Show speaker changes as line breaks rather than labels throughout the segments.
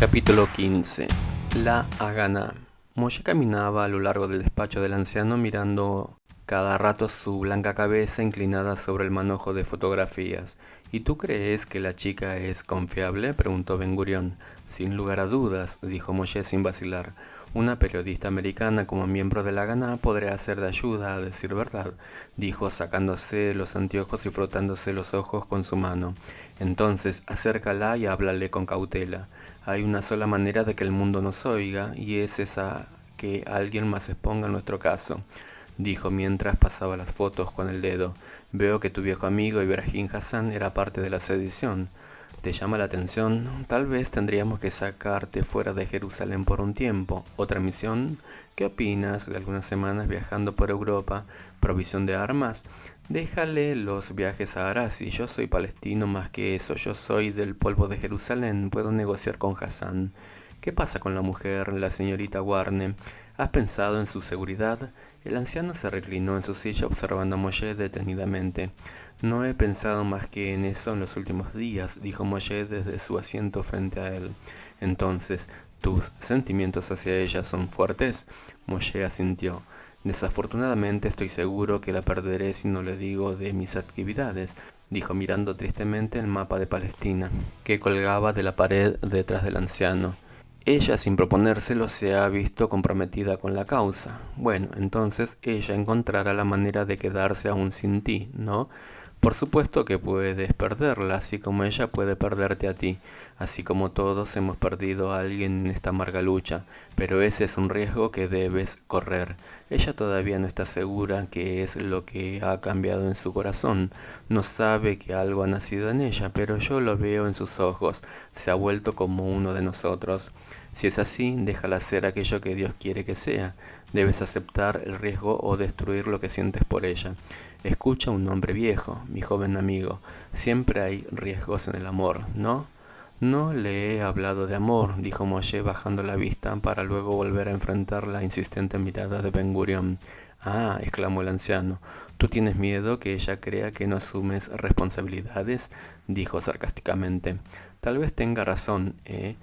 Capítulo 15. La Haganá. Moshe caminaba a lo largo del despacho del anciano mirando cada rato su blanca cabeza inclinada sobre el manojo de fotografías. ¿Y tú crees que la chica es confiable?, preguntó Ben Gurión. Sin lugar a dudas, dijo Moshe sin vacilar. Una periodista americana como miembro de la Haganá podría ser de ayuda, a decir verdad, dijo sacándose los anteojos y frotándose los ojos con su mano. Entonces, acércala y háblale con cautela. Hay una sola manera de que el mundo nos oiga, y es esa, que alguien más exponga nuestro caso, dijo mientras pasaba las fotos con el dedo. Veo que tu viejo amigo Ibrahim Hassan era parte de la sedición. ¿Te llama la atención? Tal vez tendríamos que sacarte fuera de Jerusalén por un tiempo. ¿Otra misión? ¿Qué opinas de algunas semanas viajando por Europa? ¿Provisión de armas? Déjale los viajes a Arasi. Yo soy palestino más que eso. Yo soy del polvo de Jerusalén. Puedo negociar con Hassan. ¿Qué pasa con la mujer, la señorita Warne? ¿Has pensado en su seguridad? El anciano se reclinó en su silla observando a Moshe detenidamente. No he pensado más que en eso en los últimos días, dijo Moshe desde su asiento frente a él. Entonces, ¿tus sentimientos hacia ella son fuertes? Moshe asintió. Desafortunadamente estoy seguro que la perderé si no le digo de mis actividades, dijo mirando tristemente el mapa de Palestina, que colgaba de la pared detrás del anciano. Ella, sin proponérselo, se ha visto comprometida con la causa. Bueno, entonces ella encontrará la manera de quedarse aún sin ti, ¿no? Por supuesto que puedes perderla, así como ella puede perderte a ti, así como todos hemos perdido a alguien en esta amarga lucha, pero ese es un riesgo que debes correr. Ella todavía no está segura qué es lo que ha cambiado en su corazón, no sabe que algo ha nacido en ella, pero yo lo veo en sus ojos, se ha vuelto como uno de nosotros. Si es así, déjala ser aquello que Dios quiere que sea. Debes aceptar el riesgo o destruir lo que sientes por ella. Escucha un hombre viejo, mi joven amigo. Siempre hay riesgos en el amor, ¿no? No le he hablado de amor, dijo Moshe bajando la vista para luego volver a enfrentar la insistente mirada de Ben Gurión. Ah, exclamó el anciano, ¿tú tienes miedo que ella crea que no asumes responsabilidades?, dijo sarcásticamente. Tal vez tenga razón, ¿eh?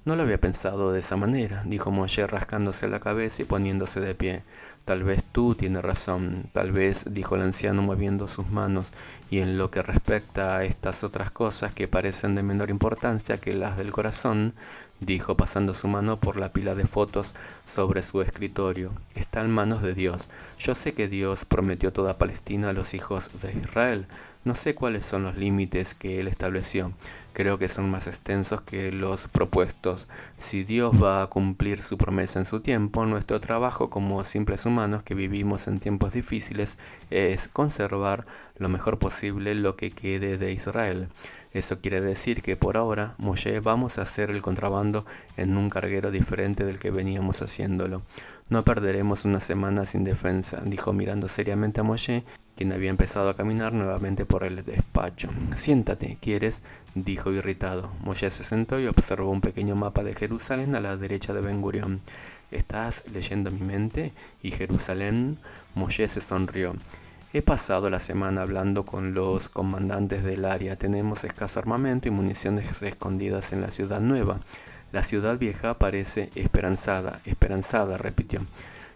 No lo había pensado de esa manera, dijo Moshe rascándose la cabeza y poniéndose de pie. Tal vez tú tienes razón, tal vez, dijo el anciano moviendo sus manos, y en lo que respecta a estas otras cosas que parecen de menor importancia que las del corazón, dijo pasando su mano por la pila de fotos sobre su escritorio, está en manos de Dios. Yo sé que Dios prometió toda Palestina a los hijos de Israel. No sé cuáles son los límites que Él estableció. Creo que son más extensos que los propuestos. Si Dios va a cumplir su promesa en su tiempo, nuestro trabajo como simples humanos que vivimos en tiempos difíciles es conservar lo mejor posible lo que quede de Israel. Eso quiere decir que por ahora, Moshe, vamos a hacer el contrabando en un carguero diferente del que veníamos haciéndolo. No perderemos una semana sin defensa, dijo mirando seriamente a Moshe, quien había empezado a caminar nuevamente por el despacho. Siéntate, ¿quieres?, dijo irritado. Moshe se sentó y observó un pequeño mapa de Jerusalén a la derecha de Ben Gurión. ¿Estás leyendo mi mente? ¿Y Jerusalén? Moshe se sonrió. He pasado la semana hablando con los comandantes del área. Tenemos escaso armamento y municiones escondidas en la ciudad nueva. La ciudad vieja parece esperanzada, repitió.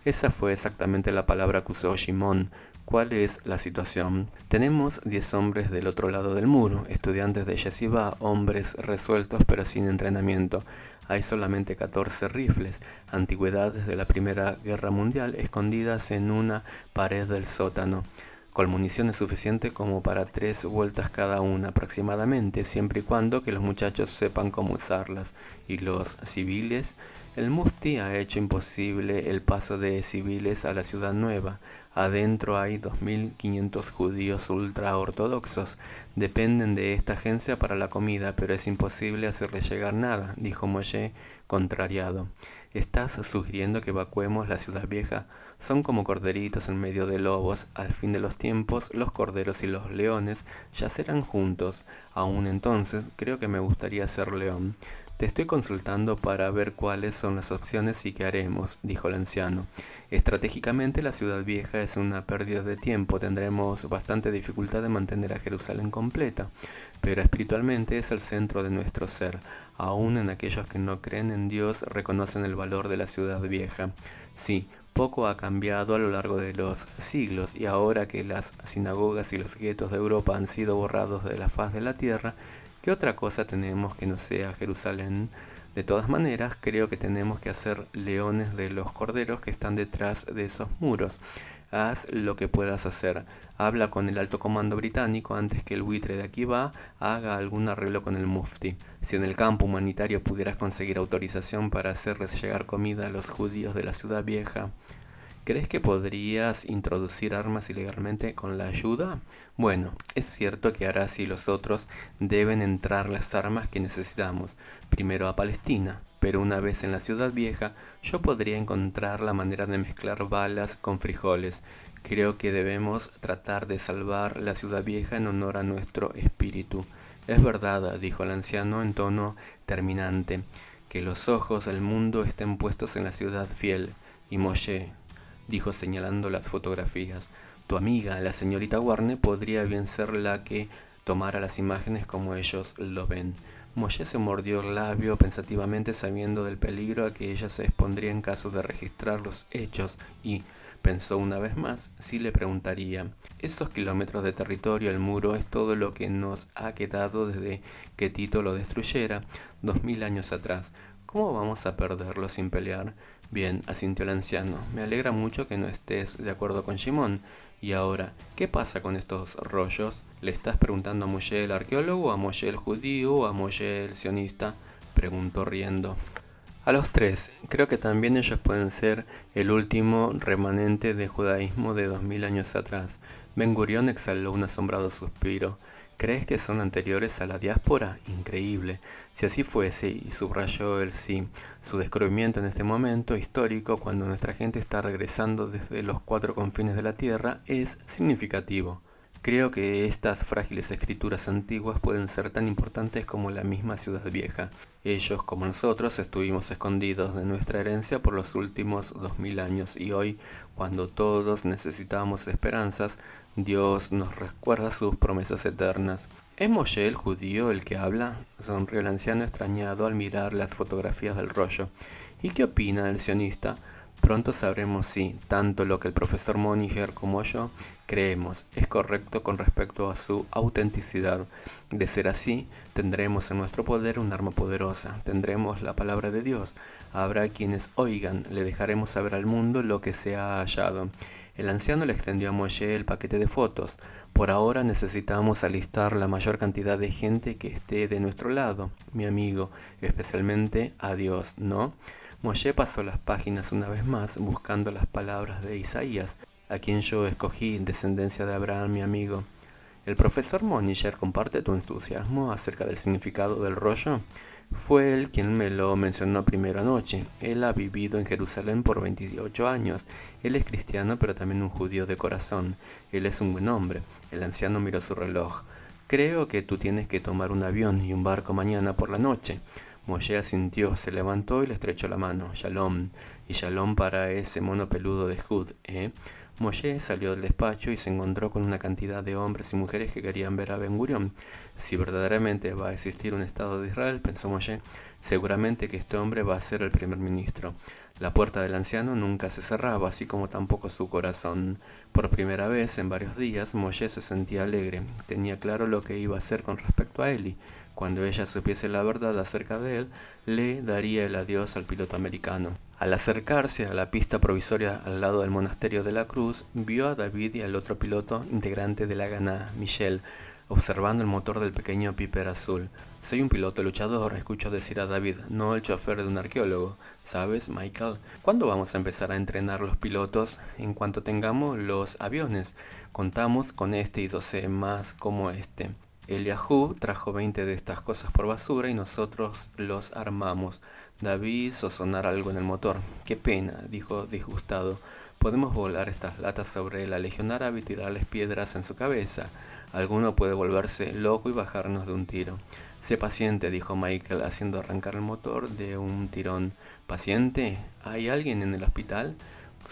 Esa fue exactamente la palabra que usó Shimon. ¿Cuál es la situación? Tenemos 10 hombres del otro lado del muro, estudiantes de yeshiva, hombres resueltos pero sin entrenamiento. Hay solamente 14 rifles, antigüedades de la Primera Guerra Mundial, escondidas en una pared del sótano, con municiones suficientes como para 3 vueltas cada una aproximadamente, siempre y cuando que los muchachos sepan cómo usarlas. ¿Y los civiles? El mufti ha hecho imposible el paso de civiles a la ciudad nueva. Adentro hay 2.500 judíos ultraortodoxos. Dependen de esta agencia para la comida, pero es imposible hacerles llegar nada, dijo Moshe, contrariado. ¿Estás sugiriendo que evacuemos la ciudad vieja? Son como corderitos en medio de lobos. Al fin de los tiempos, los corderos y los leones yacerán juntos. Aún entonces, creo que me gustaría ser león. Te estoy consultando para ver cuáles son las opciones y qué haremos, dijo el anciano. Estratégicamente, la ciudad vieja es una pérdida de tiempo. Tendremos bastante dificultad en mantener a Jerusalén completa, pero espiritualmente es el centro de nuestro ser. Aún en aquellos que no creen en Dios reconocen el valor de la ciudad vieja. Sí, poco ha cambiado a lo largo de los siglos, y ahora que las sinagogas y los guetos de Europa han sido borrados de la faz de la tierra, ¿qué otra cosa tenemos que no sea Jerusalén? De todas maneras, creo que tenemos que hacer leones de los corderos que están detrás de esos muros. Haz lo que puedas hacer. Habla con el alto comando británico antes que el buitre de Akiba haga algún arreglo con el mufti. Si en el campo humanitario pudieras conseguir autorización para hacerles llegar comida a los judíos de la ciudad vieja, ¿crees que podrías introducir armas ilegalmente con la ayuda? Bueno, es cierto que Aras y los otros deben entrar las armas que necesitamos, primero a Palestina, pero una vez en la ciudad vieja, yo podría encontrar la manera de mezclar balas con frijoles. Creo que debemos tratar de salvar la ciudad vieja en honor a nuestro espíritu. Es verdad, dijo el anciano en tono terminante, que los ojos del mundo estén puestos en la ciudad fiel. Y Moshe, dijo señalando las fotografías, tu amiga, la señorita Warner, podría bien ser la que tomara las imágenes como ellos lo ven. Moshe se mordió el labio pensativamente, sabiendo del peligro a que ella se expondría en caso de registrar los hechos, y pensó una vez más si le preguntaría: esos kilómetros de territorio, el muro, es todo lo que nos ha quedado desde que Tito lo destruyera 2000 años atrás. ¿Cómo vamos a perderlo sin pelear? Bien, asintió el anciano. Me alegra mucho que no estés de acuerdo con Shimon. Y ahora, ¿qué pasa con estos rollos? ¿Le estás preguntando a Moshe el arqueólogo, a Moshe el judío o a Moshe el sionista? Preguntó riendo. A los tres, creo que también ellos pueden ser el último remanente de judaísmo de 2000 años atrás. Ben Gurión exhaló un asombrado suspiro. ¿Crees que son anteriores a la diáspora? Increíble. Si así fuese, y subrayó el sí, su descubrimiento en este momento histórico, cuando nuestra gente está regresando desde los cuatro confines de la tierra, es significativo. Creo que estas frágiles escrituras antiguas pueden ser tan importantes como la misma ciudad vieja. Ellos, como nosotros, estuvimos escondidos de nuestra herencia por los últimos 2000 años, y hoy, cuando todos necesitamos esperanzas, Dios nos recuerda sus promesas eternas. ¿Es Moshe el judío el que habla? Sonrió el anciano extrañado al mirar las fotografías del rollo. ¿Y qué opina el sionista? Pronto sabremos si, tanto lo que el profesor Moniger como yo creemos es correcto con respecto a su autenticidad. De ser así, tendremos en nuestro poder un arma poderosa, tendremos la palabra de Dios. Habrá quienes oigan, le dejaremos saber al mundo lo que se ha hallado. El anciano le extendió a Moshe el paquete de fotos. Por ahora necesitamos alistar la mayor cantidad de gente que esté de nuestro lado, mi amigo, especialmente a Dios, ¿no? Moshe pasó las páginas una vez más, buscando las palabras de Isaías, a quien yo escogí, descendencia de Abraham, mi amigo. ¿El profesor Moniger comparte tu entusiasmo acerca del significado del rollo? Fue él quien me lo mencionó primero anoche. Él ha vivido en Jerusalén por 28 años. Él es cristiano, pero también un judío de corazón. Él es un buen hombre. El anciano miró su reloj. Creo que tú tienes que tomar un avión y un barco mañana por la noche. Moshe asintió, se levantó y le estrechó la mano. Shalom. Y shalom para ese mono peludo de Jud, ¿eh? Moshe salió del despacho y se encontró con una cantidad de hombres y mujeres que querían ver a Ben Gurión. Si verdaderamente va a existir un Estado de Israel, pensó Moshe, seguramente que este hombre va a ser el primer ministro. La puerta del anciano nunca se cerraba, así como tampoco su corazón. Por primera vez en varios días, Moshe se sentía alegre. Tenía claro lo que iba a hacer con respecto a Eli. Cuando ella supiese la verdad acerca de él, le daría el adiós al piloto americano. Al acercarse a la pista provisoria al lado del monasterio de la Cruz, vio a David y al otro piloto integrante de la Haganah, Michel, observando el motor del pequeño Piper azul. Soy un piloto luchador, escuchó decir a David, no el chofer de un arqueólogo. ¿Sabes, Michael? ¿Cuándo vamos a empezar a entrenar los pilotos? En cuanto tengamos los aviones. Contamos con este y 12 más como este. Eliahu trajo 20 de estas cosas por basura y nosotros los armamos. David hizo sonar algo en el motor. Qué pena, dijo disgustado. Podemos volar estas latas sobre la legión árabe y tirarles piedras en su cabeza. Alguno puede volverse loco y bajarnos de un tiro. Sé paciente, dijo Michael, haciendo arrancar el motor de un tirón. ¿Paciente? ¿Hay alguien en el hospital?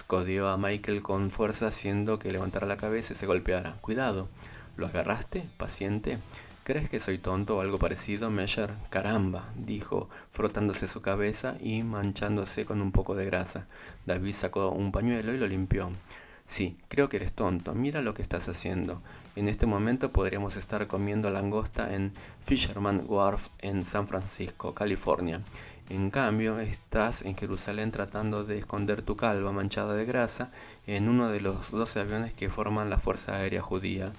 Codió a Michael con fuerza, haciendo que levantara la cabeza y se golpeara. Cuidado. ¿Lo agarraste? ¿Paciente? ¿Crees que soy tonto o algo parecido, Measure? Caramba, dijo, frotándose su cabeza y manchándose con un poco de grasa. David sacó un pañuelo y lo limpió. Sí, creo que eres tonto. Mira lo que estás haciendo. En este momento podríamos estar comiendo langosta en Fisherman Wharf en San Francisco, California. En cambio, estás en Jerusalén tratando de esconder tu calva manchada de grasa en uno de los 12 aviones que forman la Fuerza Aérea Judía.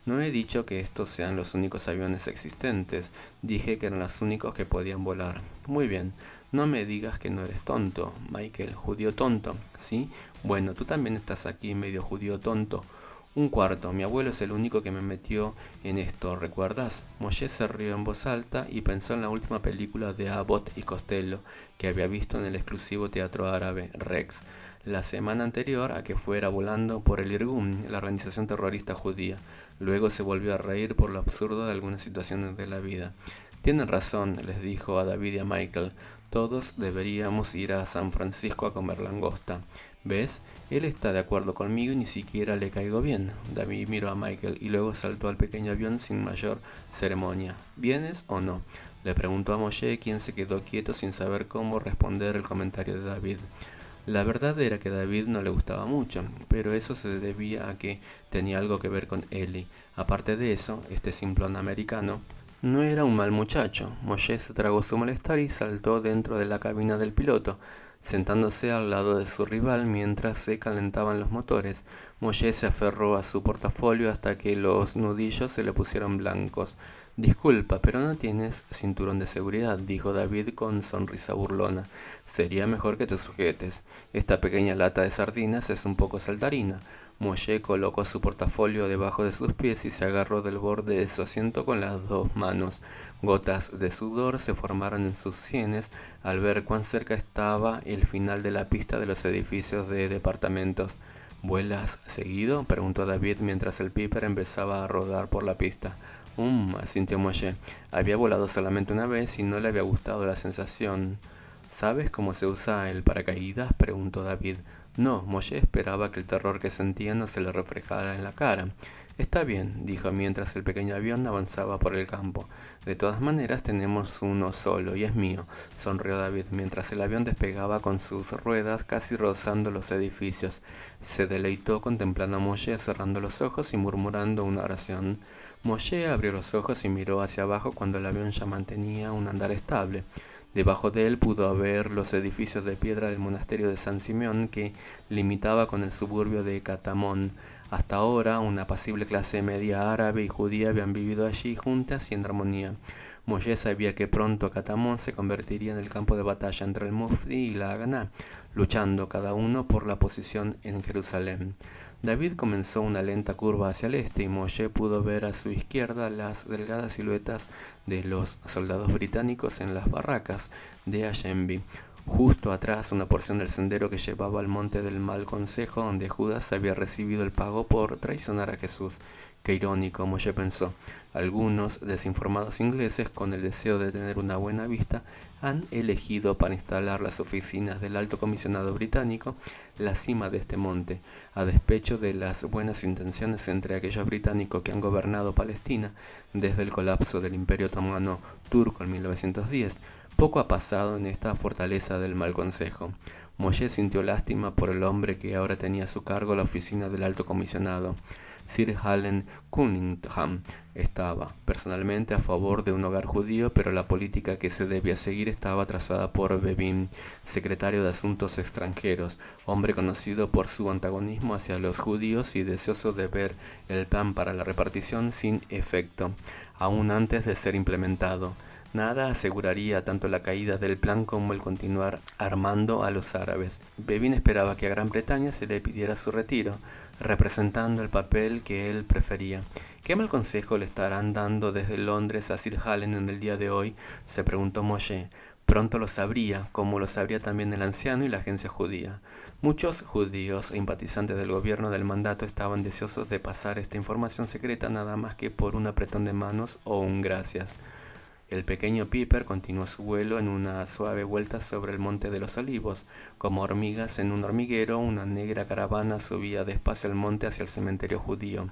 No he dicho que estos sean los únicos aviones existentes, dije que eran los únicos que podían volar. Muy bien, no me digas que no eres tonto, Michael, judío tonto, ¿sí? Bueno, tú también estás aquí medio judío tonto. Un cuarto, mi abuelo es el único que me metió en esto, ¿recuerdas? Moshe se rió en voz alta y pensó en la última película de Abbott y Costello que había visto en el exclusivo teatro árabe Rex, la semana anterior a que fuera volando por el Irgun, la organización terrorista judía. Luego se volvió a reír por lo absurdo de algunas situaciones de la vida. Tienen razón, les dijo a David y a Michael. Todos deberíamos ir a San Francisco a comer langosta. ¿Ves? Él está de acuerdo conmigo y ni siquiera le caigo bien. David miró a Michael y luego saltó al pequeño avión sin mayor ceremonia. ¿Vienes o no? Le preguntó a Moshe, quien se quedó quieto sin saber cómo responder el comentario de David. La verdad era que a David no le gustaba mucho, pero eso se debía a que tenía algo que ver con Ellie. Aparte de eso, este simplón americano no era un mal muchacho. Moshe se tragó su malestar y saltó dentro de la cabina del piloto, sentándose al lado de su rival mientras se calentaban los motores. Moshe se aferró a su portafolio hasta que los nudillos se le pusieron blancos. Disculpa, pero no tienes cinturón de seguridad, dijo David con sonrisa burlona. Sería mejor que te sujetes. Esta pequeña lata de sardinas es un poco saltarina. Moshe colocó su portafolio debajo de sus pies y se agarró del borde de su asiento con las dos manos. Gotas de sudor se formaron en sus sienes al ver cuán cerca estaba el final de la pista de los edificios de departamentos. ¿Vuelas seguido?, preguntó David mientras el Piper empezaba a rodar por la pista. Asintió Moshe. Había volado solamente una vez y no le había gustado la sensación. ¿Sabes cómo se usa el paracaídas?, preguntó David. No, Moshe esperaba que el terror que sentía no se le reflejara en la cara. Está bien, dijo mientras el pequeño avión avanzaba por el campo. De todas maneras tenemos uno solo y es mío, sonrió David mientras el avión despegaba con sus ruedas casi rozando los edificios. Se deleitó contemplando a Moshe cerrando los ojos y murmurando una oración. Moshe abrió los ojos y miró hacia abajo cuando el avión ya mantenía un andar estable. Debajo de él pudo ver los edificios de piedra del monasterio de San Simeón que limitaba con el suburbio de Catamón. Hasta ahora, una apacible clase media árabe y judía habían vivido allí juntas y en armonía. Moshe sabía que pronto Catamón se convertiría en el campo de batalla entre el Mufti y la Haganá, luchando cada uno por la posición en Jerusalén. David comenzó una lenta curva hacia el este y Moshe pudo ver a su izquierda las delgadas siluetas de los soldados británicos en las barracas de Allenby. Justo atrás, una porción del sendero que llevaba al monte del Mal Consejo, donde Judas había recibido el pago por traicionar a Jesús. Qué irónico, Moshe pensó. Algunos desinformados ingleses, con el deseo de tener una buena vista, han elegido para instalar las oficinas del Alto Comisionado Británico la cima de este monte, a despecho de las buenas intenciones entre aquellos británicos que han gobernado Palestina desde el colapso del Imperio Otomano Turco en 1910. Poco ha pasado en esta fortaleza del Mal Consejo. Moshe sintió lástima por el hombre que ahora tenía a su cargo la oficina del Alto Comisionado. Sir Allen Cunningham estaba personalmente a favor de un hogar judío, pero la política que se debía seguir estaba trazada por Bevin, secretario de Asuntos Extranjeros, hombre conocido por su antagonismo hacia los judíos y deseoso de ver el plan para la repartición sin efecto, aún antes de ser implementado. Nada aseguraría tanto la caída del plan como el continuar armando a los árabes. Bevin esperaba que a Gran Bretaña se le pidiera su retiro, representando el papel que él prefería. ¿Qué mal consejo le estarán dando desde Londres a Sir Allen en el día de hoy?, se preguntó Moshe. Pronto lo sabría, como lo sabría también el anciano y la agencia judía. Muchos judíos e simpatizantes del gobierno del mandato estaban deseosos de pasar esta información secreta nada más que por un apretón de manos o un gracias. El pequeño Piper continuó su vuelo en una suave vuelta sobre el monte de los olivos. Como hormigas en un hormiguero, una negra caravana subía despacio el monte hacia el cementerio judío.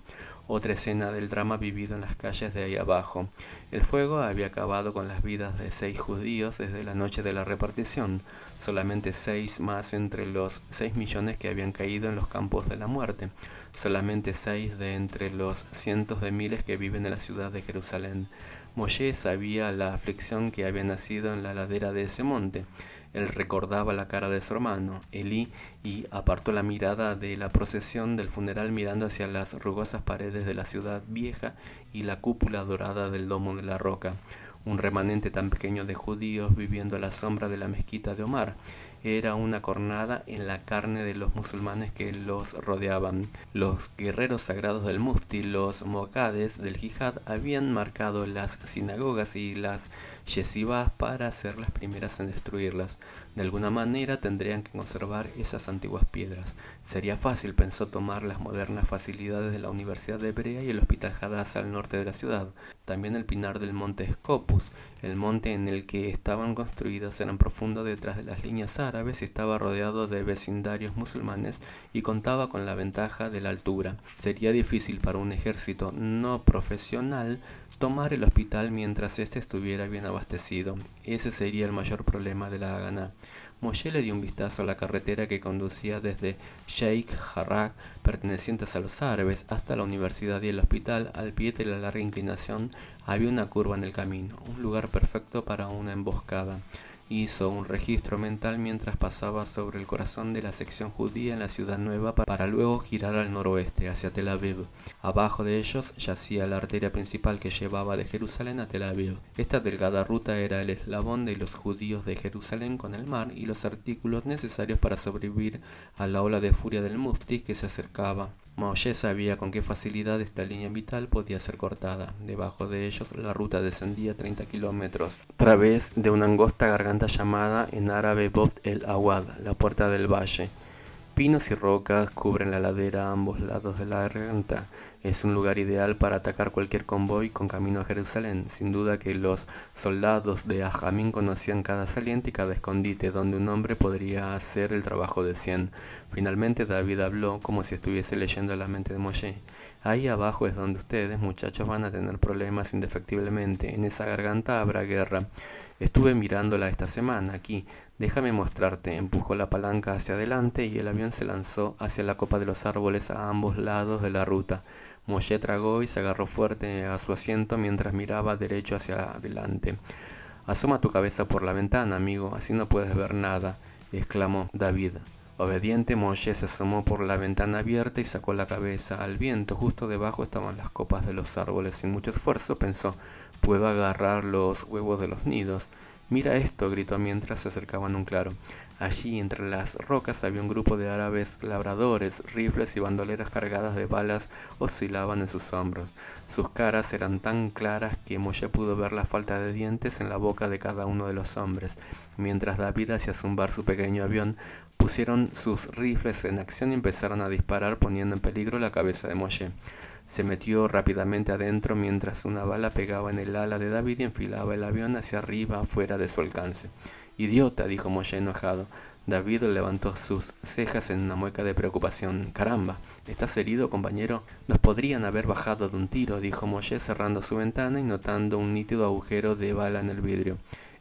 Otra escena del drama vivido en las calles de ahí abajo. El fuego había acabado con las vidas de 6 judíos desde la noche de la repartición, solamente 6 más entre los 6 millones que habían caído en los campos de la muerte, solamente 6 de entre los cientos de miles que viven en la ciudad de Jerusalén. Moshe sabía la aflicción que había nacido en la ladera de ese monte. Él recordaba la cara de su hermano, Elí, y apartó la mirada de la procesión del funeral mirando hacia las rugosas paredes de la ciudad vieja y la cúpula dorada del domo de la roca. Un remanente tan pequeño de judíos viviendo a la sombra de la mezquita de Omar. Era una cornada en la carne de los musulmanes que los rodeaban. Los guerreros sagrados del Mufti, los moqades del Jihad, habían marcado las sinagogas y las yeshivas para ser las primeras en destruirlas. De alguna manera tendrían que conservar esas antiguas piedras. Sería fácil, pensó, tomar las modernas facilidades de la Universidad de Hebrea y el Hospital Hadassah al norte de la ciudad. También el pinar del monte Scopus, el monte en el que estaban construidos, era profundo detrás de las líneas árabes y estaba rodeado de vecindarios musulmanes y contaba con la ventaja de la altura. Sería difícil para un ejército no profesional tomar el hospital mientras éste estuviera bien abastecido. Ese sería el mayor problema de la Haganá. Moshe le dio un vistazo a la carretera que conducía desde Sheikh Jarrah, pertenecientes a los árabes, hasta la universidad y el hospital. Al pie de la larga inclinación había una curva en el camino, un lugar perfecto para una emboscada. Hizo un registro mental mientras pasaba sobre el corazón de la sección judía en la ciudad nueva para luego girar al noroeste, hacia Tel Aviv. Abajo de ellos yacía la arteria principal que llevaba de Jerusalén a Tel Aviv. Esta delgada ruta era el eslabón de los judíos de Jerusalén con el mar y los artículos necesarios para sobrevivir a la ola de furia del Mufti que se acercaba. Moshe sabía con qué facilidad esta línea vital podía ser cortada. Debajo de ellos la ruta descendía 30 kilómetros a través de una angosta garganta llamada en árabe Bobt el Awad, la puerta del valle. Pinos y rocas cubren la ladera a ambos lados de la garganta. Es un lugar ideal para atacar cualquier convoy con camino a Jerusalén. Sin duda que los soldados de Ajamín conocían cada saliente y cada escondite donde un hombre podría hacer el trabajo de 100. Finalmente David habló como si estuviese leyendo la mente de Moshe. Ahí abajo es donde ustedes, muchachos, van a tener problemas indefectiblemente. En esa garganta habrá guerra. Estuve mirándola esta semana, aquí. Déjame mostrarte. Empujó la palanca hacia adelante y el avión se lanzó hacia la copa de los árboles a ambos lados de la ruta. Moshe tragó y se agarró fuerte a su asiento mientras miraba derecho hacia adelante. Asoma tu cabeza por la ventana, amigo, así no puedes ver nada, exclamó David. Obediente, Moshe se asomó por la ventana abierta y sacó la cabeza al viento. Justo debajo estaban las copas de los árboles. Sin mucho esfuerzo pensó, puedo agarrar los huevos de los nidos. Mira esto, gritó mientras se acercaban a un claro. Allí, entre las rocas, había un grupo de árabes labradores, rifles y bandoleras cargadas de balas oscilaban en sus hombros. Sus caras eran tan claras que Moshe pudo ver la falta de dientes en la boca de cada uno de los hombres. Mientras David hacía zumbar su pequeño avión, pusieron sus rifles en acción y empezaron a disparar poniendo en peligro la cabeza de Moshe. Se metió rápidamente adentro mientras una bala pegaba en el ala de David y enfilaba el avión hacia arriba fuera de su alcance. Idiota, dijo Moshe enojado. David levantó sus cejas en una mueca de preocupación. Caramba, ¿estás herido, compañero? Nos podrían haber bajado de un tiro, dijo Moshe cerrando su ventana y notando un nítido agujero de bala en el vidrio.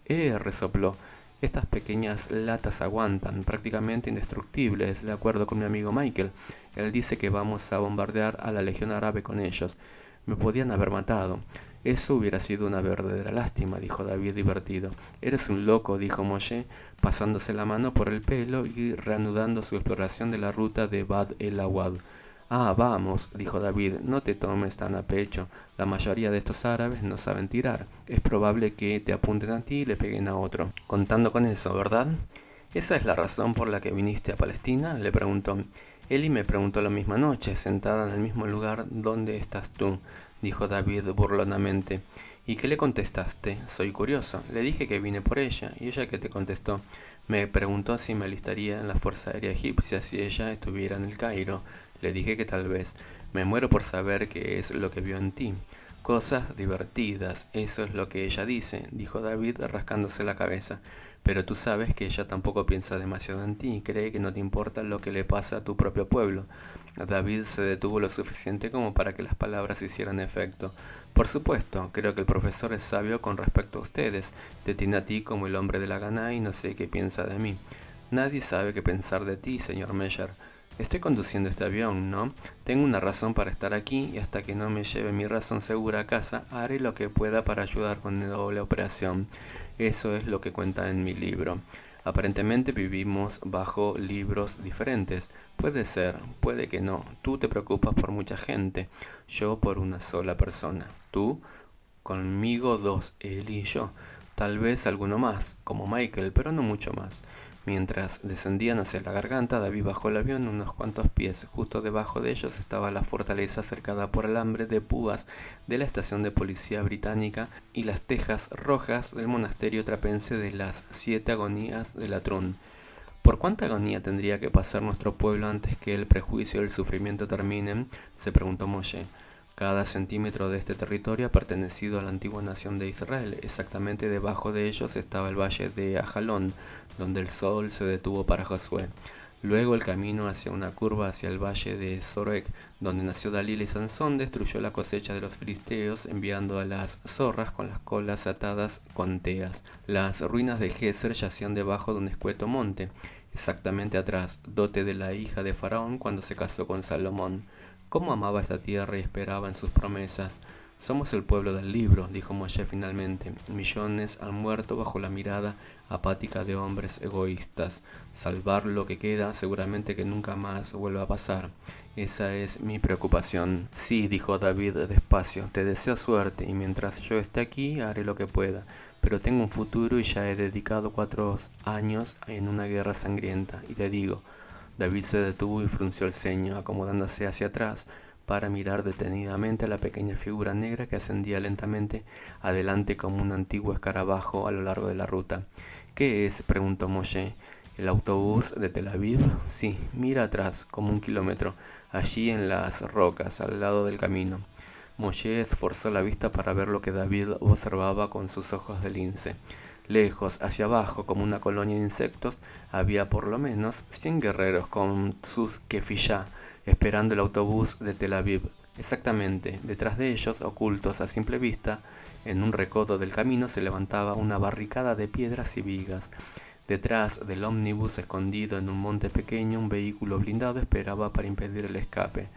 Resopló. Estas pequeñas latas aguantan, prácticamente indestructibles, de acuerdo con mi amigo Michael. Él dice que vamos a bombardear a la legión árabe con ellos. Me podían haber matado. Eso hubiera sido una verdadera lástima, dijo David divertido. Eres un loco, dijo Moshe, pasándose la mano por el pelo y reanudando su exploración de la ruta de Bad el Awad. Ah, vamos, dijo David, no te tomes tan a pecho. La mayoría de estos árabes no saben tirar. Es probable que te apunten a ti y le peguen a otro. Contando con eso, ¿verdad? ¿Esa es la razón por la que viniste a Palestina?, le preguntó. Eli me preguntó la misma noche, sentada en el mismo lugar. ¿Dónde estás tú?, dijo David burlonamente. ¿Y qué le contestaste? Soy curioso. Le dije que vine por ella. ¿Y ella qué te contestó? Me preguntó si me alistaría en la Fuerza Aérea Egipcia si ella estuviera en el Cairo. Le dije que tal vez. Me muero por saber qué es lo que vio en ti. Cosas divertidas, eso es lo que ella dice, dijo David rascándose la cabeza. Pero tú sabes que ella tampoco piensa demasiado en ti y cree que no te importa lo que le pasa a tu propio pueblo. David se detuvo lo suficiente como para que las palabras hicieran efecto. Por supuesto, creo que el profesor es sabio con respecto a ustedes. Te tiene a ti como el hombre de la gana y no sé qué piensa de mí. Nadie sabe qué pensar de ti, señor Meyer. Estoy conduciendo este avión, ¿no? Tengo una razón para estar aquí y hasta que no me lleve mi razón segura a casa, haré lo que pueda para ayudar con la doble operación. Eso es lo que cuenta en mi libro. Aparentemente vivimos bajo libros diferentes. Puede ser, puede que no. Tú te preocupas por mucha gente, yo por una sola persona. Tú, conmigo dos, él y yo. Tal vez alguno más, como Michael, pero no mucho más. Mientras descendían hacia la garganta, David bajó el avión unos cuantos pies. Justo debajo de ellos estaba la fortaleza cercada por alambre de púas de la estación de policía británica y las tejas rojas del monasterio trapense de las 7 agonías de Latrun. ¿Por cuánta agonía tendría que pasar nuestro pueblo antes que el prejuicio y el sufrimiento terminen?, se preguntó Moshe. Cada centímetro de este territorio ha pertenecido a la antigua nación de Israel. Exactamente debajo de ellos estaba el valle de Ajalón, donde el sol se detuvo para Josué. Luego el camino hacia una curva hacia el valle de Sorek, donde nació Dalila y Sansón, destruyó la cosecha de los filisteos, enviando a las zorras con las colas atadas con teas. Las ruinas de Geser yacían debajo de un escueto monte, exactamente atrás, dote de la hija de Faraón cuando se casó con Salomón. Cómo amaba esta tierra y esperaba en sus promesas. Somos el pueblo del libro, dijo Moshe finalmente. Millones han muerto bajo la mirada apática de hombres egoístas. Salvar lo que queda, seguramente que nunca más vuelva a pasar. Esa es mi preocupación. Sí, dijo David despacio, te deseo suerte y mientras yo esté aquí haré lo que pueda. Pero tengo un futuro y ya he dedicado 4 años en una guerra sangrienta. Y te digo, David se detuvo y frunció el ceño, acomodándose hacia atrás para mirar detenidamente a la pequeña figura negra que ascendía lentamente adelante como un antiguo escarabajo a lo largo de la ruta. ¿Qué es?, preguntó Moshe. ¿El autobús de Tel Aviv? Sí, mira atrás, como 1 kilómetro, allí en las rocas, al lado del camino. Moshe esforzó la vista para ver lo que David observaba con sus ojos de lince. Lejos, hacia abajo, como una colonia de insectos, había por lo menos 100 guerreros con sus kefiyá, esperando el autobús de Tel Aviv. Exactamente, detrás de ellos, ocultos a simple vista, en un recodo del camino se levantaba una barricada de piedras y vigas. Detrás del ómnibus, escondido en un monte pequeño, un vehículo blindado esperaba para impedir el escape.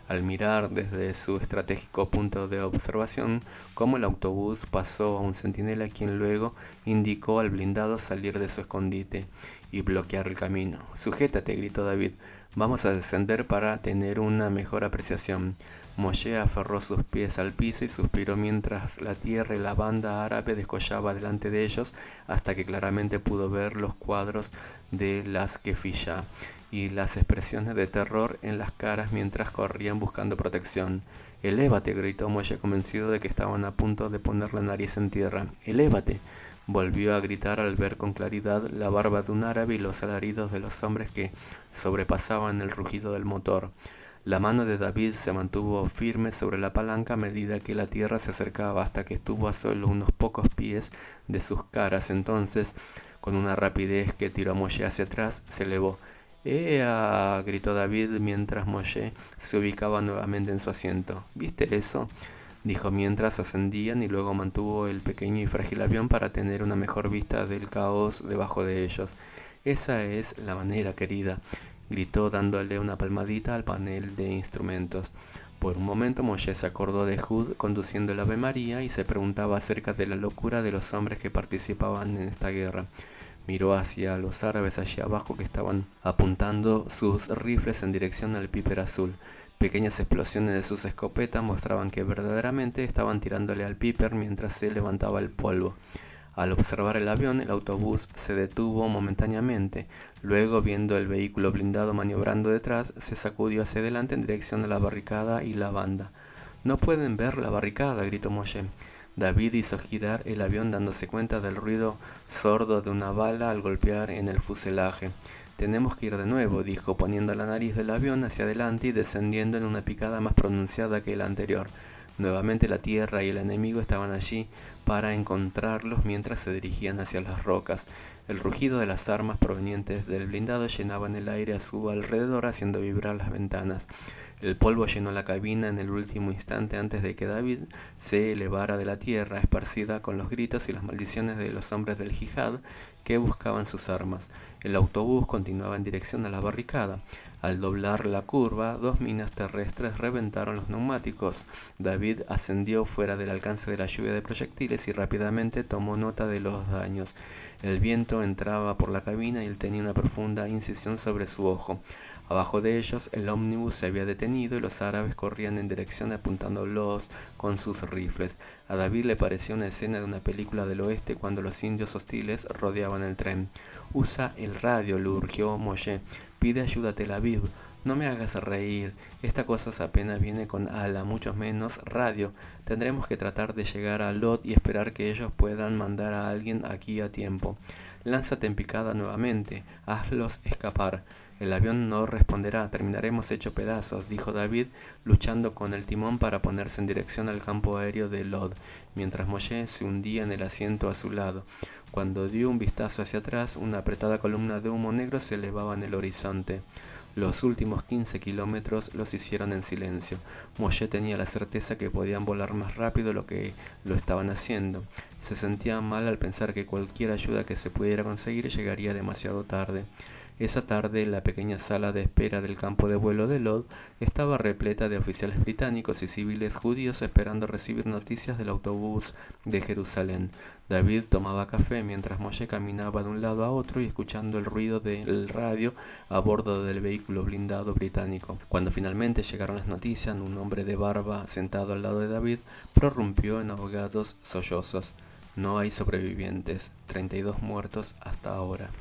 Al mirar desde su estratégico punto de observación cómo el autobús pasó a un centinela, quien luego indicó al blindado salir de su escondite y bloquear el camino. «Sujétate», gritó David. «Vamos a descender para tener una mejor apreciación». Moshe aferró sus pies al piso y suspiró mientras la tierra y la banda árabe descollaba delante de ellos hasta que claramente pudo ver los cuadros de las kefiyá y las expresiones de terror en las caras mientras corrían buscando protección. «Elévate», gritó Moshe, convencido de que estaban a punto de poner la nariz en tierra. «Elévate», volvió a gritar al ver con claridad la barba de un árabe y los alaridos de los hombres que sobrepasaban el rugido del motor. La mano de David se mantuvo firme sobre la palanca a medida que la tierra se acercaba hasta que estuvo a solo unos pocos pies de sus caras. Entonces, con una rapidez que tiró a Moshe hacia atrás, se elevó. «¡Ea!», gritó David mientras Moshe se ubicaba nuevamente en su asiento. «¿Viste eso?», dijo mientras ascendían y luego mantuvo el pequeño y frágil avión para tener una mejor vista del caos debajo de ellos. «Esa es la manera, querida», gritó dándole una palmadita al panel de instrumentos. Por un momento Moshe se acordó de Jud conduciendo el Ave María y se preguntaba acerca de la locura de los hombres que participaban en esta guerra. Miró hacia los árabes allí abajo que estaban apuntando sus rifles en dirección al Piper azul. Pequeñas explosiones de sus escopetas mostraban que verdaderamente estaban tirándole al Piper mientras se levantaba el polvo. Al observar el avión, el autobús se detuvo momentáneamente. Luego, viendo el vehículo blindado maniobrando detrás, se sacudió hacia adelante en dirección a la barricada y la banda. «No pueden ver la barricada», gritó Moshe. David hizo girar el avión dándose cuenta del ruido sordo de una bala al golpear en el fuselaje. «Tenemos que ir de nuevo», dijo, poniendo la nariz del avión hacia adelante y descendiendo en una picada más pronunciada que la anterior. Nuevamente la tierra y el enemigo estaban allí para encontrarlos mientras se dirigían hacia las rocas. El rugido de las armas provenientes del blindado llenaban el aire a su alrededor, haciendo vibrar las ventanas. El polvo llenó la cabina en el último instante antes de que David se elevara de la tierra, esparcida con los gritos y las maldiciones de los hombres del Jihad que buscaban sus armas. El autobús continuaba en dirección a la barricada. Al doblar la curva, 2 minas terrestres reventaron los neumáticos. David ascendió fuera del alcance de la lluvia de proyectiles y rápidamente tomó nota de los daños. El viento entraba por la cabina y él tenía una profunda incisión sobre su ojo. Abajo de ellos, el ómnibus se había detenido y los árabes corrían en dirección apuntándolos con sus rifles. A David le pareció una escena de una película del oeste cuando los indios hostiles rodeaban el tren. «Usa el radio», le urgió Moshe. «Pide ayuda a Tel Aviv. No me hagas reír. Esta cosa apenas viene con ala, mucho menos radio. Tendremos que tratar de llegar a Lod y esperar que ellos puedan mandar a alguien aquí a tiempo. Lánzate en picada nuevamente. Hazlos escapar. El avión no responderá. Terminaremos hecho pedazos», dijo David, luchando con el timón para ponerse en dirección al campo aéreo de Lod, mientras Moshe se hundía en el asiento a su lado. Cuando dio un vistazo hacia atrás, una apretada columna de humo negro se elevaba en el horizonte. Los últimos 15 kilómetros los hicieron en silencio. Moshe tenía la certeza que podían volar más rápido de lo que lo estaban haciendo. Se sentía mal al pensar que cualquier ayuda que se pudiera conseguir llegaría demasiado tarde. Esa tarde, la pequeña sala de espera del campo de vuelo de Lod estaba repleta de oficiales británicos y civiles judíos esperando recibir noticias del autobús de Jerusalén. David tomaba café mientras Moshe caminaba de un lado a otro y escuchando el ruido del radio a bordo del vehículo blindado británico. Cuando finalmente llegaron las noticias, un hombre de barba sentado al lado de David prorrumpió en ahogados sollozos. «No hay sobrevivientes, 32 muertos hasta ahora».